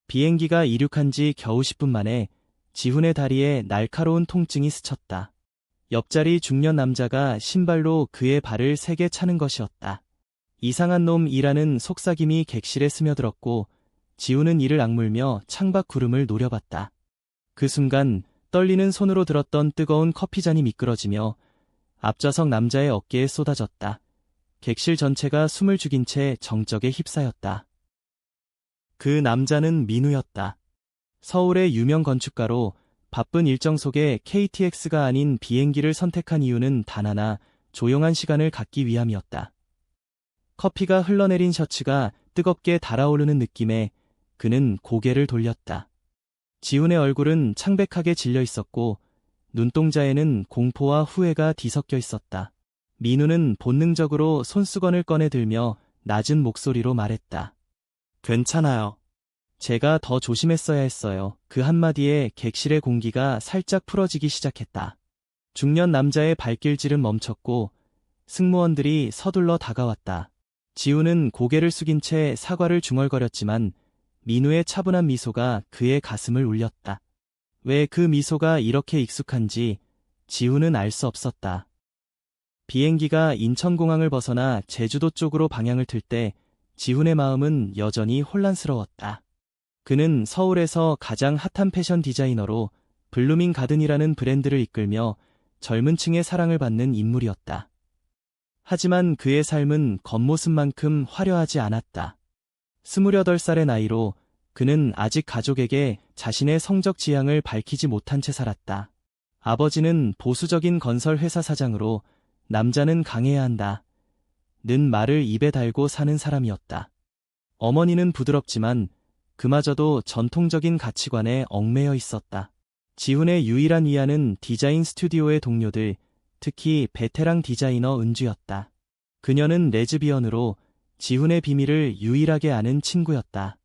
비행기가 이륙한 지 겨우 10분 만에 지훈의 다리에 날카로운 통증이 스쳤다. 옆자리 중년 남자가 신발로 그의 발을 세게 차는 것이었다. 이상한 놈이라는 속삭임이 객실에 스며들었고 지훈은 이를 악물며 창밖 구름을 노려봤다. 그 순간 떨리는 손으로 들었던 뜨거운 커피잔이 미끄러지며 앞좌석 남자의 어깨에 쏟아졌다. 객실 전체가 숨을 죽인 채 정적에 휩싸였다. 그 남자는 민우였다. 서울의 유명 건축가로 바쁜 일정 속에 KTX가 아닌 비행기를 선택한 이유는 단 하나, 조용한 시간을 갖기 위함이었다. 커피가 흘러내린 셔츠가 뜨겁게 달아오르는 느낌에 그는 고개를 돌렸다. 지훈의 얼굴은 창백하게 질려 있었고 눈동자에는 공포와 후회가 뒤섞여 있었다. 민우는 본능적으로 손수건을 꺼내 들며 낮은 목소리로 말했다. 괜찮아요. 제가 더 조심했어야 했어요. 그 한마디에 객실의 공기가 살짝 풀어지기 시작했다. 중년 남자의 발길질은 멈췄고 승무원들이 서둘러 다가왔다. 지훈은 고개를 숙인 채 사과를 중얼거렸지만 민우의 차분한 미소가 그의 가슴을 울렸다. 왜 그 미소가 이렇게 익숙한지 지훈은 알 수 없었다. 비행기가 인천공항을 벗어나 제주도 쪽으로 방향을 틀 때 지훈의 마음은 여전히 혼란스러웠다. 그는 서울에서 가장 핫한 패션 디자이너로 블루밍 가든이라는 브랜드를 이끌며 젊은 층의 사랑을 받는 인물이었다. 하지만 그의 삶은 겉모습만큼 화려하지 않았다. 28살의 나이로 그는 아직 가족에게 자신의 성적 지향을 밝히지 못한 채 살았다. 아버지는 보수적인 건설 회사 사장으로 남자는 강해야 한다. 는 말을 입에 달고 사는 사람이었다. 어머니는 부드럽지만 그마저도 전통적인 가치관에 얽매여 있었다. 지훈의 유일한 위안은 디자인 스튜디오의 동료들, 특히 베테랑 디자이너 은주였다. 그녀는 레즈비언으로 지훈의 비밀을 유일하게 아는 친구였다.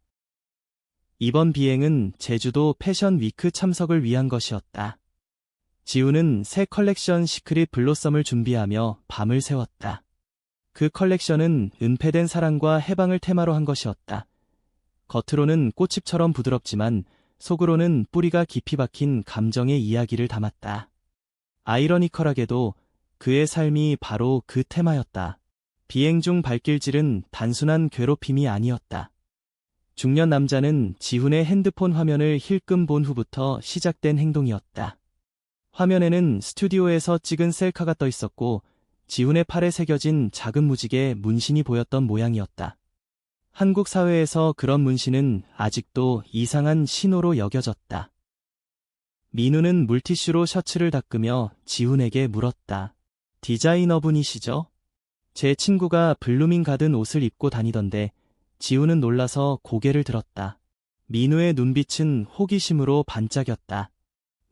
이번 비행은 제주도 패션 위크 참석을 위한 것이었다. 지훈은 새 컬렉션 시크릿 블로썸을 준비하며 밤을 새웠다. 그 컬렉션은 은폐된 사랑과 해방을 테마로 한 것이었다. 겉으로는 꽃잎처럼 부드럽지만 속으로는 뿌리가 깊이 박힌 감정의 이야기를 담았다. 아이러니컬하게도 그의 삶이 바로 그 테마였다. 비행 중 발길질은 단순한 괴롭힘이 아니었다. 중년 남자는 지훈의 핸드폰 화면을 힐끔 본 후부터 시작된 행동이었다. 화면에는 스튜디오에서 찍은 셀카가 떠 있었고 지훈의 팔에 새겨진 작은 무지개 문신이 보였던 모양이었다. 한국 사회에서 그런 문신은 아직도 이상한 신호로 여겨졌다. 민우는 물티슈로 셔츠를 닦으며 지훈에게 물었다. 디자이너분이시죠? 제 친구가 블루밍 가든 옷을 입고 다니던데. 지훈은 놀라서 고개를 들었다. 민우의 눈빛은 호기심으로 반짝였다.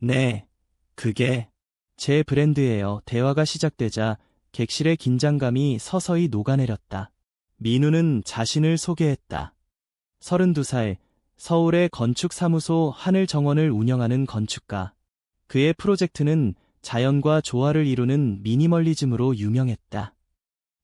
네, 그게 제 브랜드예요. 대화가 시작되자 객실의 긴장감이 서서히 녹아내렸다. 민우는 자신을 소개했다. 32살, 서울의 건축사무소 하늘정원을 운영하는 건축가. 그의 프로젝트는 자연과 조화를 이루는 미니멀리즘으로 유명했다.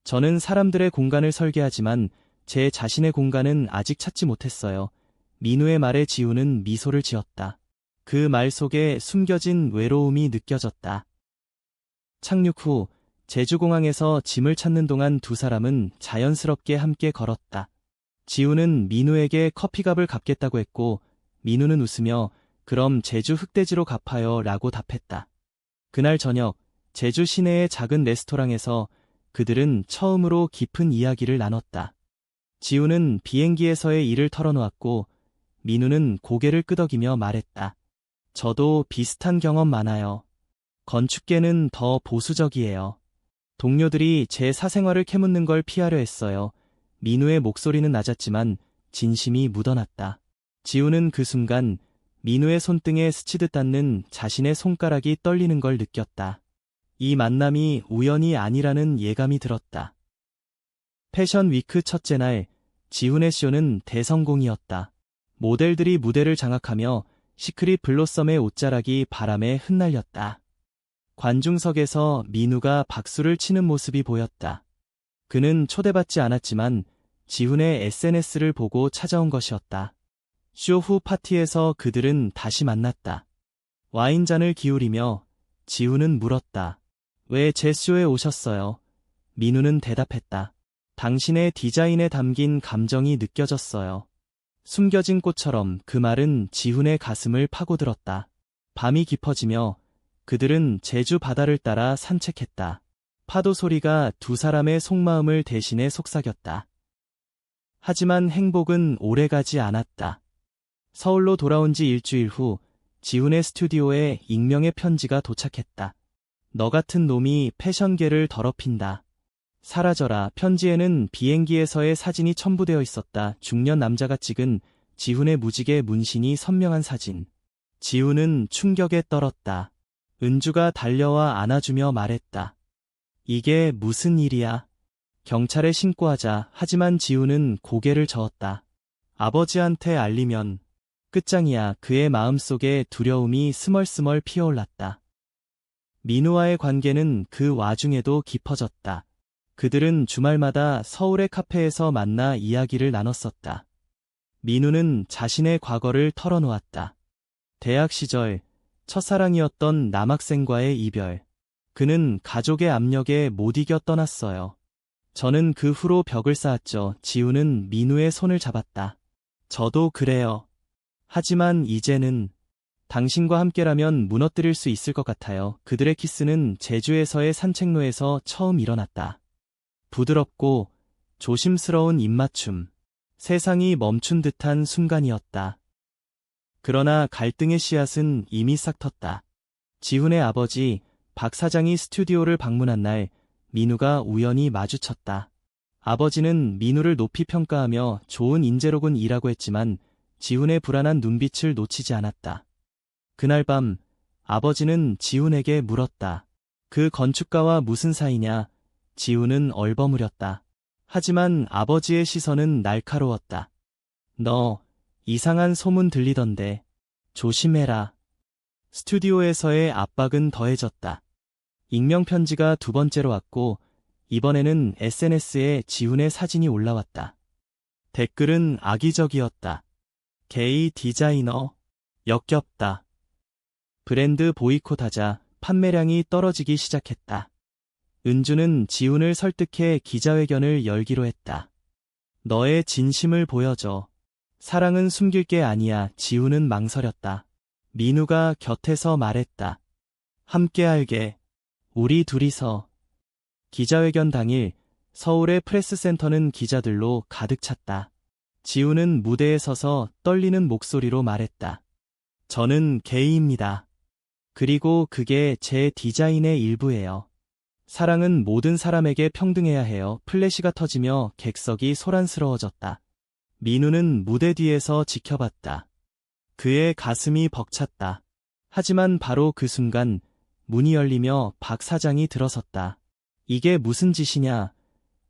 저는 사람들의 공간을 설계하지만 제 자신의 공간은 아직 찾지 못했어요. 민우의 말에 지훈은 미소를 지었다. 그 말 속에 숨겨진 외로움이 느껴졌다. 착륙 후 제주공항에서 짐을 찾는 동안 두 사람은 자연스럽게 함께 걸었다. 지훈은 민우에게 커피값을 갚겠다고 했고 민우는 웃으며 그럼 제주 흑돼지로 갚아요 라고 답했다. 그날 저녁 제주 시내의 작은 레스토랑에서 그들은 처음으로 깊은 이야기를 나눴다. 지훈은 비행기에서의 일을 털어놓았고 민우는 고개를 끄덕이며 말했다. 저도 비슷한 경험 많아요. 건축계는 더 보수적이에요. 동료들이 제 사생활을 캐묻는 걸 피하려 했어요. 민우의 목소리는 낮았지만 진심이 묻어났다. 지훈은 그 순간 민우의 손등에 스치듯 닿는 자신의 손가락이 떨리는 걸 느꼈다. 이 만남이 우연이 아니라는 예감이 들었다. 패션 위크 첫째 날, 지훈의 쇼는 대성공이었다. 모델들이 무대를 장악하며 시크릿 블로썸의 옷자락이 바람에 흩날렸다. 관중석에서 민우가 박수를 치는 모습이 보였다. 그는 초대받지 않았지만 지훈의 SNS를 보고 찾아온 것이었다. 쇼 후 파티에서 그들은 다시 만났다. 와인잔을 기울이며 지훈은 물었다. 왜 제 쇼에 오셨어요? 민우는 대답했다. 당신의 디자인에 담긴 감정이 느껴졌어요. 숨겨진 꽃처럼 그 말은 지훈의 가슴을 파고들었다. 밤이 깊어지며 그들은 제주 바다를 따라 산책했다. 파도 소리가 두 사람의 속마음을 대신해 속삭였다. 하지만 행복은 오래가지 않았다. 서울로 돌아온 지 일주일 후 지훈의 스튜디오에 익명의 편지가 도착했다. 너 같은 놈이 패션계를 더럽힌다. 사라져라. 편지에는 비행기에서의 사진이 첨부되어 있었다. 중년 남자가 찍은 지훈의 무지개 문신이 선명한 사진. 지훈은 충격에 떨었다. 은주가 달려와 안아주며 말했다. 이게 무슨 일이야? 경찰에 신고하자. 하지만 지훈은 고개를 저었다. 아버지한테 알리면 끝장이야. 그의 마음속에 두려움이 스멀스멀 피어올랐다. 민우와의 관계는 그 와중에도 깊어졌다. 그들은 주말마다 서울의 카페에서 만나 이야기를 나눴었다. 민우는 자신의 과거를 털어놓았다. 대학 시절 첫사랑이었던 남학생과의 이별. 그는 가족의 압력에 못 이겨 떠났어요. 저는 그 후로 벽을 쌓았죠. 지훈은 민우의 손을 잡았다. 저도 그래요. 하지만 이제는 당신과 함께라면 무너뜨릴 수 있을 것 같아요. 그들의 키스는 제주에서의 산책로에서 처음 일어났다. 부드럽고 조심스러운 입맞춤. 세상이 멈춘 듯한 순간이었다. 그러나 갈등의 씨앗은 이미 싹 텄다. 지훈의 아버지 박 사장이 스튜디오를 방문한 날 민우가 우연히 마주쳤다. 아버지는 민우를 높이 평가하며 좋은 인재로군 이라고 했지만 지훈의 불안한 눈빛을 놓치지 않았다. 그날 밤 아버지는 지훈에게 물었다. 그 건축가와 무슨 사이냐? 지훈은 얼버무렸다. 하지만 아버지의 시선은 날카로웠다. 너 이상한 소문 들리던데 조심해라. 스튜디오에서의 압박은 더해졌다. 익명 편지가 두 번째로 왔고 이번에는 SNS에 지훈의 사진이 올라왔다. 댓글은 악의적이었다. 게이 디자이너 역겹다. 브랜드 보이콧하자. 판매량이 떨어지기 시작했다. 은주는 지훈을 설득해 기자회견을 열기로 했다. 너의 진심을 보여줘. 사랑은 숨길 게 아니야. 지훈은 망설였다. 민우가 곁에서 말했다. 함께 알게. 우리 둘이서. 기자회견 당일 서울의 프레스센터는 기자들로 가득 찼다. 지훈은 무대에 서서 떨리는 목소리로 말했다. 저는 게이입니다. 그리고 그게 제 디자인의 일부예요. 사랑은 모든 사람에게 평등해야 해요. 플래시가 터지며 객석이 소란스러워졌다. 민우는 무대 뒤에서 지켜봤다. 그의 가슴이 벅찼다. 하지만 바로 그 순간 문이 열리며 박 사장이 들어섰다. 이게 무슨 짓이냐?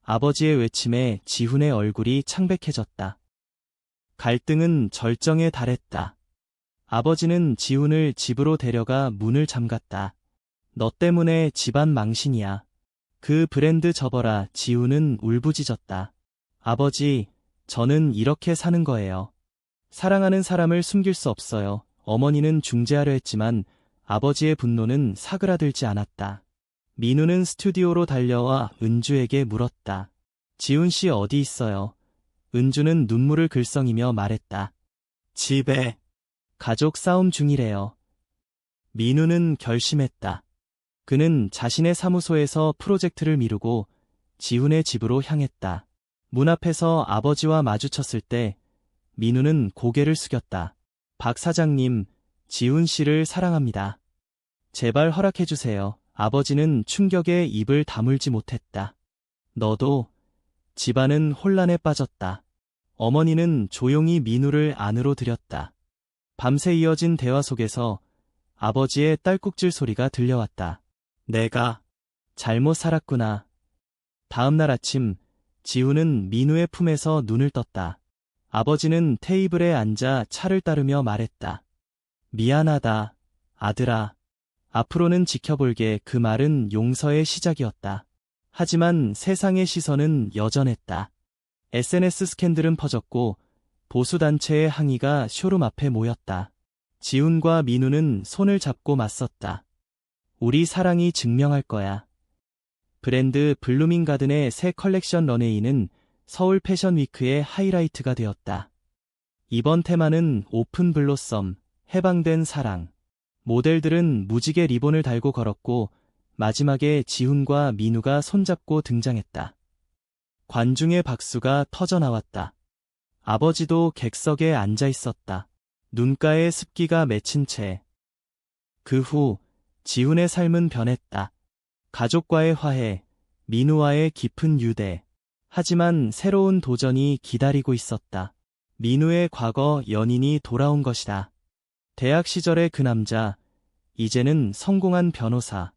아버지의 외침에 지훈의 얼굴이 창백해졌다. 갈등은 절정에 달했다. 아버지는 지훈을 집으로 데려가 문을 잠갔다. 너 때문에 집안 망신이야. 그 브랜드 접어라. 지훈은 울부짖었다. 아버지, 저는 이렇게 사는 거예요. 사랑하는 사람을 숨길 수 없어요. 어머니는 중재하려 했지만 아버지의 분노는 사그라들지 않았다. 민우는 스튜디오로 달려와 은주에게 물었다. 지훈 씨 어디 있어요? 은주는 눈물을 글썽이며 말했다. 집에. 가족 싸움 중이래요. 민우는 결심했다. 그는 자신의 사무소에서 프로젝트를 미루고 지훈의 집으로 향했다. 문 앞에서 아버지와 마주쳤을 때 민우는 고개를 숙였다. 박 사장님, 지훈 씨를 사랑합니다. 제발 허락해주세요. 아버지는 충격에 입을 다물지 못했다. 너도. 집안은 혼란에 빠졌다. 어머니는 조용히 민우를 안으로 들였다. 밤새 이어진 대화 속에서 아버지의 딸꾹질 소리가 들려왔다. 내가 잘못 살았구나. 다음 날 아침 지훈은 민우의 품에서 눈을 떴다. 아버지는 테이블에 앉아 차를 따르며 말했다. 미안하다, 아들아. 앞으로는 지켜볼게. 그 말은 용서의 시작이었다. 하지만 세상의 시선은 여전했다. SNS 스캔들은 퍼졌고 보수단체의 항의가 쇼룸 앞에 모였다. 지훈과 민우는 손을 잡고 맞섰다. 우리 사랑이 증명할 거야. 브랜드 블루밍가든의 새 컬렉션 런웨이는 서울 패션위크의 하이라이트가 되었다. 이번 테마는 오픈 블로썸, 해방된 사랑. 모델들은 무지개 리본을 달고 걸었고 마지막에 지훈과 민우가 손잡고 등장했다. 관중의 박수가 터져나왔다. 아버지도 객석에 앉아 있었다. 눈가에 습기가 맺힌 채. 그 후 지훈의 삶은 변했다. 가족과의 화해, 민우와의 깊은 유대. 하지만 새로운 도전이 기다리고 있었다. 민우의 과거 연인이 돌아온 것이다. 대학 시절의 그 남자, 이제는 성공한 변호사.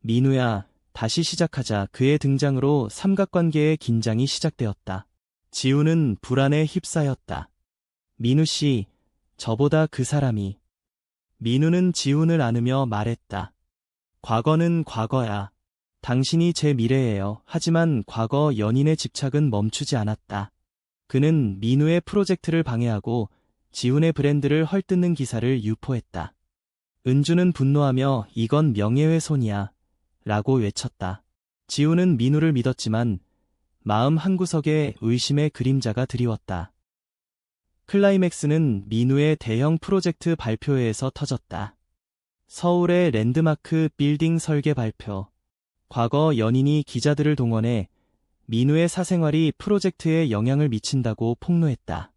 민우야, 다시 시작하자. 그의 등장으로 삼각관계의 긴장이 시작되었다. 지훈은 불안에 휩싸였다. 민우 씨, 저보다 그 사람이. 민우는 지훈을 안으며 말했다. 과거는 과거야. 당신이 제 미래예요. 하지만 과거 연인의 집착은 멈추지 않았다. 그는 민우의 프로젝트를 방해하고 지훈의 브랜드를 헐뜯는 기사를 유포했다. 은주는 분노하며 이건 명예훼손이야 라고 외쳤다. 지훈은 민우를 믿었지만 마음 한구석에 의심의 그림자가 드리웠다. 클라이맥스는 민우의 대형 프로젝트 발표회에서 터졌다. 서울의 랜드마크 빌딩 설계 발표. 과거 연인이 기자들을 동원해 민우의 사생활이 프로젝트에 영향을 미친다고 폭로했다.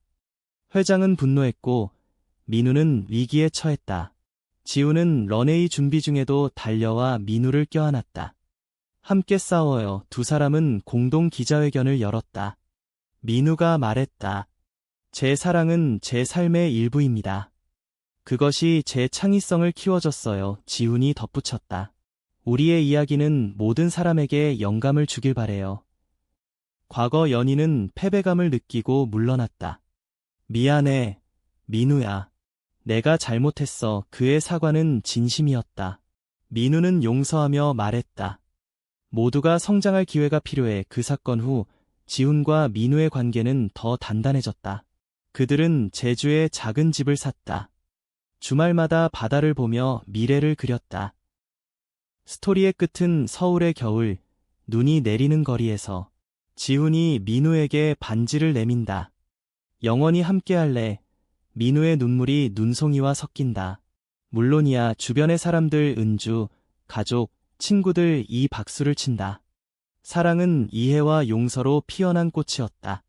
회장은 분노했고 민우는 위기에 처했다. 지훈은 런웨이 준비 중에도 달려와 민우를 껴안았다. 함께 싸워요. 두 사람은 공동 기자회견을 열었다. 민우가 말했다. 제 사랑은 제 삶의 일부입니다. 그것이 제 창의성을 키워줬어요. 지훈이 덧붙였다. 우리의 이야기는 모든 사람에게 영감을 주길 바래요. 과거 연인은 패배감을 느끼고 물러났다. 미안해, 민우야. 내가 잘못했어. 그의 사과는 진심이었다. 민우는 용서하며 말했다. 모두가 성장할 기회가 필요해. 그 사건 후 지훈과 민우의 관계는 더 단단해졌다. 그들은 제주에 작은 집을 샀다. 주말마다 바다를 보며 미래를 그렸다. 스토리의 끝은 서울의 겨울, 눈이 내리는 거리에서 지훈이 민우에게 반지를 내민다. 영원히 함께할래. 민우의 눈물이 눈송이와 섞인다. 물론이야. 주변의 사람들, 은주, 가족, 친구들 이 박수를 친다. 사랑은 이해와 용서로 피어난 꽃이었다.